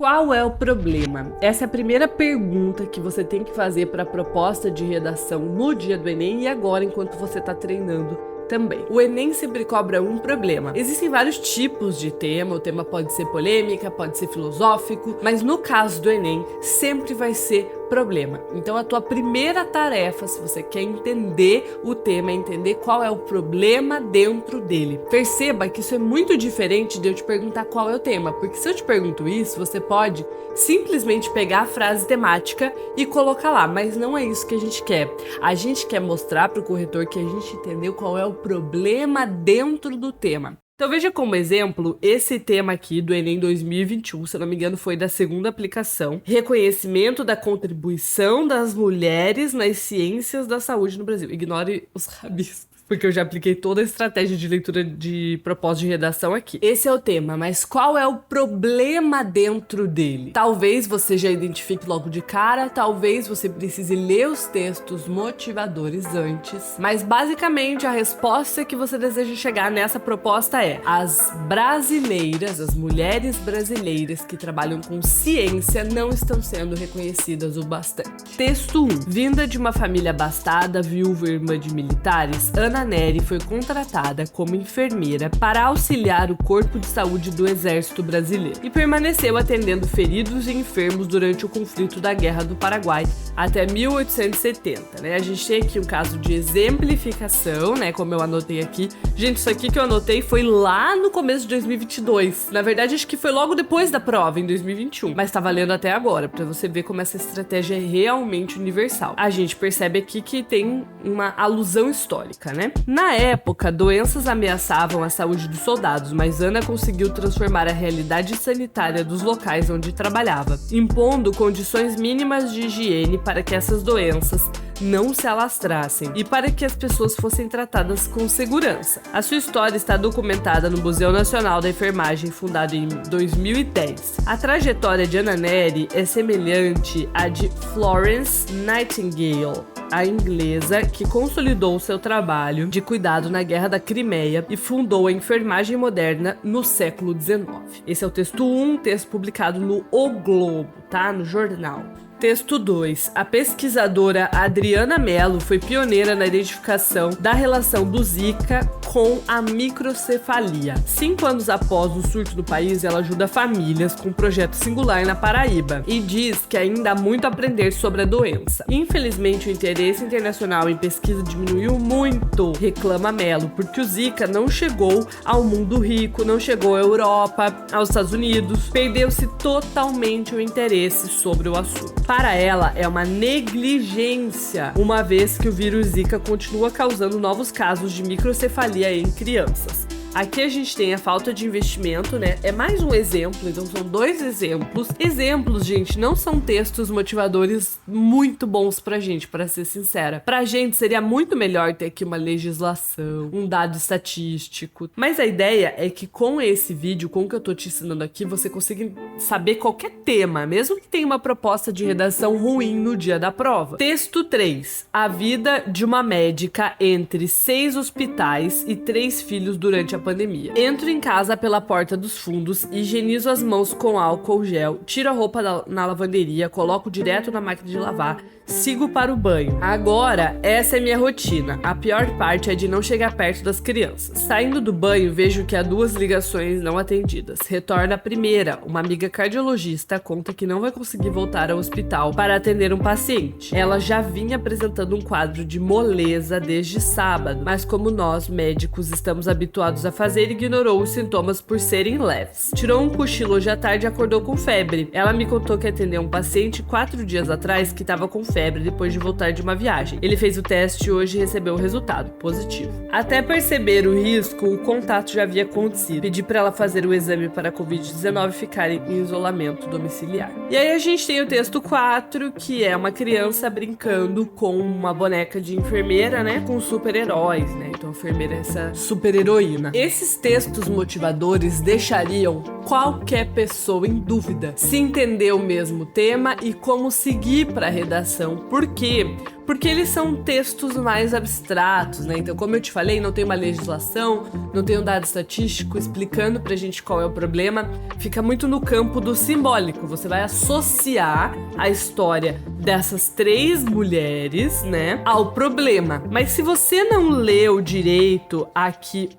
Qual é o problema? Essa é a primeira pergunta que você tem que fazer para a proposta de redação no dia do Enem e agora enquanto você está treinando também. O Enem sempre cobra um problema. Existem vários tipos de tema, o tema pode ser polêmica, pode ser filosófico, mas no caso do Enem sempre vai ser problema. Então a tua primeira tarefa, se você quer entender o tema, é entender qual é o problema dentro dele. Perceba que isso é muito diferente de eu te perguntar qual é o tema, porque se eu te pergunto isso, você pode simplesmente pegar a frase temática e colocar lá, mas não é isso que a gente quer. A gente quer mostrar para o corretor que a gente entendeu qual é o problema dentro do tema. Então veja como exemplo, esse tema aqui do Enem 2021, se eu não me engano, foi da segunda aplicação, reconhecimento da contribuição das mulheres nas ciências da saúde no Brasil. Ignore os rabiscos, porque eu já apliquei toda a estratégia de leitura de propósito de redação aqui. Esse é o tema, mas qual é o problema dentro dele? Talvez você já identifique logo de cara, talvez você precise ler os textos motivadores antes, mas basicamente a resposta que você deseja chegar nessa proposta é: as brasileiras, as mulheres brasileiras que trabalham com ciência não estão sendo reconhecidas o bastante. Texto 1. Vinda de uma família abastada, viúva e irmã de militares, Ana Nery foi contratada como enfermeira para auxiliar o Corpo de Saúde do Exército Brasileiro e permaneceu atendendo feridos e enfermos durante o conflito da Guerra do Paraguai até 1870, né? A gente tem aqui um caso de exemplificação, né? Como eu anotei aqui. Gente, isso aqui que eu anotei foi lá no começo de 2022. Na verdade, acho que foi logo depois da prova, em 2021. Mas tá valendo até agora, pra você ver como essa estratégia é realmente universal. A gente percebe aqui que tem uma alusão histórica, né? Na época, doenças ameaçavam a saúde dos soldados, mas Ana conseguiu transformar a realidade sanitária dos locais onde trabalhava, impondo condições mínimas de higiene para que essas doenças não se alastrassem e para que as pessoas fossem tratadas com segurança. A sua história está documentada no Museu Nacional da Enfermagem, fundado em 2010. A trajetória de Ana Nery é semelhante à de Florence Nightingale, a inglesa que consolidou seu trabalho de cuidado na Guerra da Crimeia e fundou a enfermagem moderna no século XIX. Esse é o texto 1, texto publicado no O Globo, tá? No jornal. Texto 2. A pesquisadora Adriana Mello foi pioneira na identificação da relação do Zika com a microcefalia. 5 anos após o surto do país, ela ajuda famílias com um projeto singular na Paraíba e diz que ainda há muito a aprender sobre a doença. Infelizmente, o interesse internacional em pesquisa diminuiu muito, reclama Mello, porque o Zika não chegou ao mundo rico, não chegou à Europa, aos Estados Unidos, perdeu-se totalmente o interesse sobre o assunto. Para ela, é uma negligência, uma vez que o vírus Zika continua causando novos casos de microcefalia em crianças. Aqui a gente tem a falta de investimento, né? É mais um exemplo, então são 2 exemplos. Exemplos, gente, não são textos motivadores muito bons pra gente, pra ser sincera. Pra gente seria muito melhor ter aqui uma legislação, um dado estatístico. Mas a ideia é que com esse vídeo, com o que eu tô te ensinando aqui, você consiga saber qualquer tema, mesmo que tenha uma proposta de redação ruim no dia da prova. Texto 3. A vida de uma médica entre 6 hospitais e 3 filhos durante a pandemia. Entro em casa pela porta dos fundos, higienizo as mãos com álcool gel, tiro a roupa na lavanderia, coloco direto na máquina de lavar, sigo para o banho. Agora, essa é minha rotina. A pior parte é de não chegar perto das crianças. Saindo do banho, vejo que há 2 ligações não atendidas. Retorna a primeira. Uma amiga cardiologista conta que não vai conseguir voltar ao hospital para atender um paciente. Ela já vinha apresentando um quadro de moleza desde sábado, mas como nós, médicos, estamos habituados a fazer, ignorou os sintomas por serem leves. Tirou um cochilo hoje à tarde e acordou com febre. Ela me contou que atendeu um paciente 4 dias atrás que estava com febre depois de voltar de uma viagem. Ele fez o teste hoje e recebeu o resultado positivo. Até perceber o risco, o contato já havia acontecido. Pedi para ela fazer o exame para a Covid-19 e ficar em isolamento domiciliar. E aí a gente tem o texto 4, que é uma criança brincando com uma boneca de enfermeira, né? Com super-heróis, né? Então a enfermeira é essa super-heroína. Esses textos motivadores deixariam qualquer pessoa em dúvida se entender o mesmo tema e como seguir para a redação. Por quê? porque eles são textos mais abstratos, né? Então, como eu te falei, não tem uma legislação, não tem um dado estatístico explicando pra gente qual é o problema, fica muito no campo do simbólico. Você vai associar a história dessas 3 mulheres, né, ao problema. Mas se você não leu direito aqui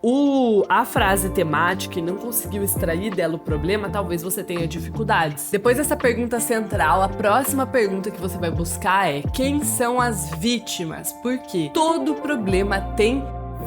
a frase temática e não conseguiu extrair dela o problema, talvez você tenha dificuldades. Depois dessa pergunta central, a próxima pergunta que você vai buscar é: quem são as vítimas? Porque todo problema tem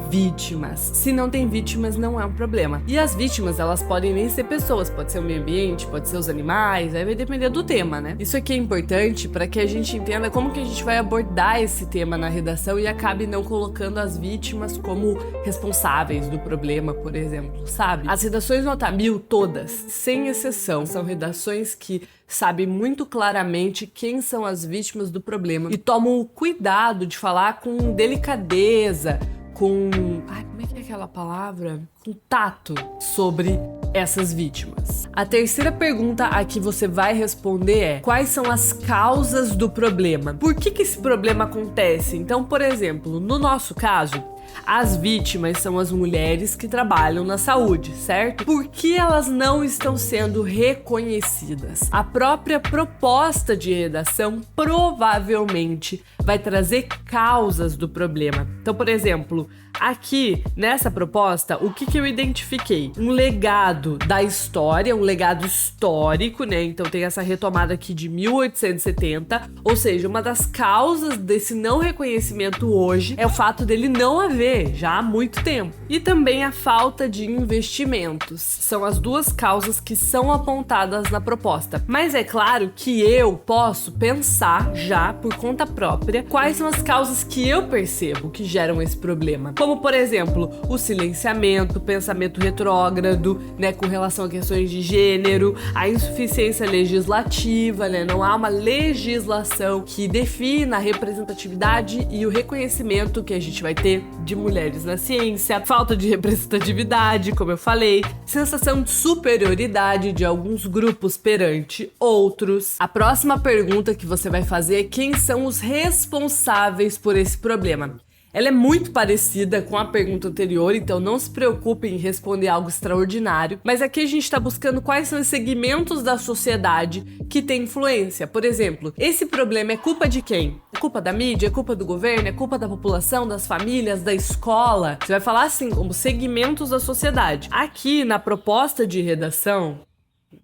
vítimas. Se não tem vítimas, não é um problema. E as vítimas, elas podem nem ser pessoas, pode ser o meio ambiente, pode ser os animais, aí vai depender do tema, né? Isso aqui é importante para que a gente entenda como que a gente vai abordar esse tema na redação e acabe não colocando as vítimas como responsáveis do problema, por exemplo, sabe? As redações nota 1000, todas, sem exceção, são redações que sabem muito claramente quem são as vítimas do problema e tomam o cuidado de falar com delicadeza, com... como é que é aquela palavra? Com tato sobre essas vítimas. A terceira pergunta a que você vai responder é: quais são as causas do problema? Por que esse problema acontece? Então, por exemplo, no nosso caso, as vítimas são as mulheres que trabalham na saúde, certo? Por que elas não estão sendo reconhecidas? A própria proposta de redação provavelmente vai trazer causas do problema. Então, por exemplo, aqui nessa proposta, o que eu identifiquei? Um legado da história, um legado histórico, né? Então tem essa retomada aqui de 1870, ou seja, uma das causas desse não reconhecimento hoje é o fato dele não haver já há muito tempo. E também a falta de investimentos. São as 2 causas que são apontadas na proposta. Mas é claro que eu posso pensar já por conta própria quais são as causas que eu percebo que geram esse problema. Como, por exemplo, o silenciamento, o pensamento retrógrado, né, com relação a questões de gênero, a insuficiência legislativa, né, não há uma legislação que defina a representatividade e o reconhecimento que a gente vai ter de mulheres na ciência, falta de representatividade, como eu falei, sensação de superioridade de alguns grupos perante outros. A próxima pergunta que você vai fazer é: quem são os responsáveis por esse problema? Ela é muito parecida com a pergunta anterior, então não se preocupe em responder algo extraordinário, mas aqui a gente está buscando quais são os segmentos da sociedade que têm influência. Por exemplo, esse problema é culpa de quem? É culpa da mídia? É culpa do governo? É culpa da população, das famílias, da escola? Você vai falar assim, como segmentos da sociedade. Aqui na proposta de redação,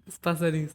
os passarinhos.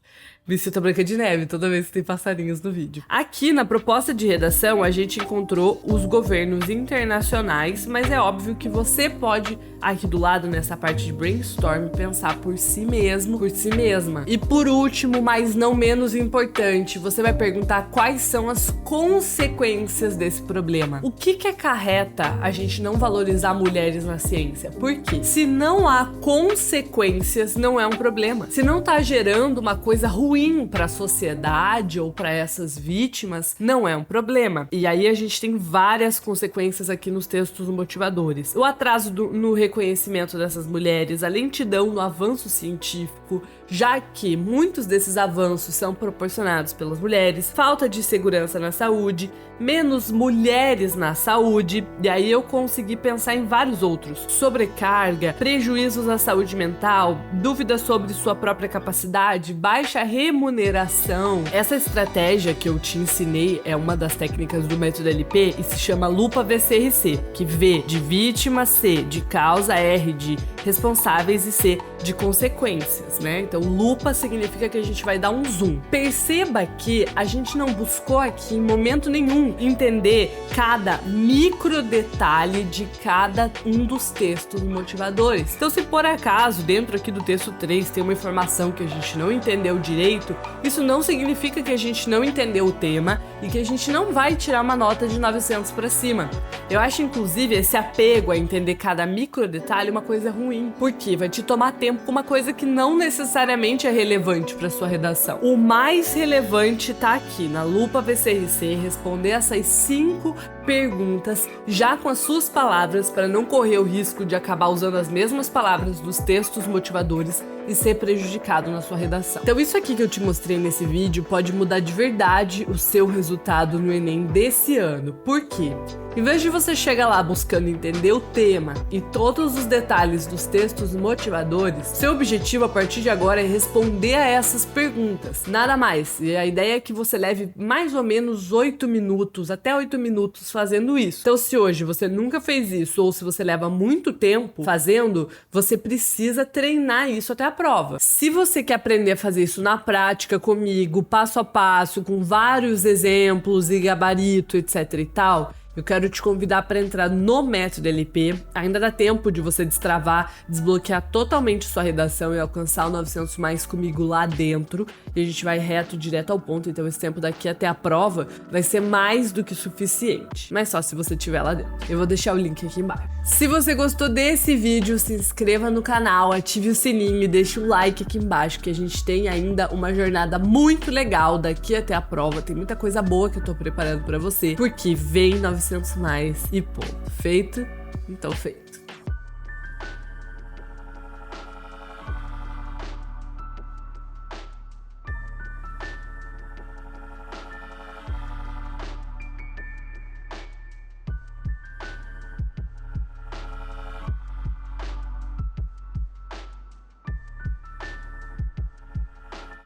Me sinto Branca de Neve toda vez que tem passarinhos no vídeo. Aqui na proposta de redação a gente encontrou os governos internacionais, mas é óbvio que você pode, aqui do lado nessa parte de brainstorm, pensar por si mesmo, por si mesma. E por último, mas não menos importante, você vai perguntar quais são as consequências desse problema. O que acarreta a gente não valorizar mulheres na ciência? Por quê? Se não há consequências, não é um problema. Se não tá gerando uma coisa ruim para a sociedade ou para essas vítimas, não é um problema. E aí a gente tem várias consequências aqui nos textos motivadores. O atraso no reconhecimento dessas mulheres, a lentidão no avanço científico, já que muitos desses avanços são proporcionados pelas mulheres, falta de segurança na saúde, menos mulheres na saúde, e aí eu consegui pensar em vários outros. Sobrecarga, prejuízos à saúde mental, dúvidas sobre sua própria capacidade, baixa remuneração. Essa estratégia que eu te ensinei é uma das técnicas do método LP e se chama lupa VCRC, que V de vítima, C de causa, R de responsáveis e C de consequências, né? Então, lupa significa que a gente vai dar um zoom. Perceba que a gente não buscou aqui em momento nenhum entender cada micro detalhe de cada um dos textos motivadores. Então, se por acaso dentro aqui do texto 3 tem uma informação que a gente não entendeu direito, isso não significa que a gente não entendeu o tema e que a gente não vai tirar uma nota de 900 para cima. Eu acho, inclusive, esse apego a entender cada micro detalhe uma coisa ruim, porque vai te tomar tempo com uma coisa que não necessariamente é relevante para sua redação. O mais relevante tá aqui, na lupa VCRC, responder essas 5 perguntas já com as suas palavras para não correr o risco de acabar usando as mesmas palavras dos textos motivadores e ser prejudicado na sua redação. Então isso aqui que eu te mostrei nesse vídeo pode mudar de verdade o seu resultado no Enem desse ano. Por quê? Em vez de você chegar lá buscando entender o tema e todos os detalhes dos textos motivadores, seu objetivo a partir de agora é responder a essas perguntas, nada mais. E a ideia é que você leve mais ou menos 8 minutos, até 8 minutos fazendo isso. Então se hoje você nunca fez isso, ou se você leva muito tempo fazendo, você precisa treinar isso até a prova. Se você quer aprender a fazer isso na prática comigo, passo a passo, com vários exemplos e gabarito, etc e tal, eu quero te convidar para entrar no Método LP. Ainda dá tempo de você destravar, desbloquear totalmente sua redação e alcançar o 900 mais comigo lá dentro. E a gente vai reto, direto ao ponto. Então esse tempo daqui até a prova vai ser mais do que suficiente. Mas só se você estiver lá dentro. Eu vou deixar o link aqui embaixo. Se você gostou desse vídeo, se inscreva no canal, ative o sininho e deixe um like aqui embaixo, que a gente tem ainda uma jornada muito legal daqui até a prova. Tem muita coisa boa que eu tô preparando para você, porque vem 900 mais e ponto. Feito? Então feito.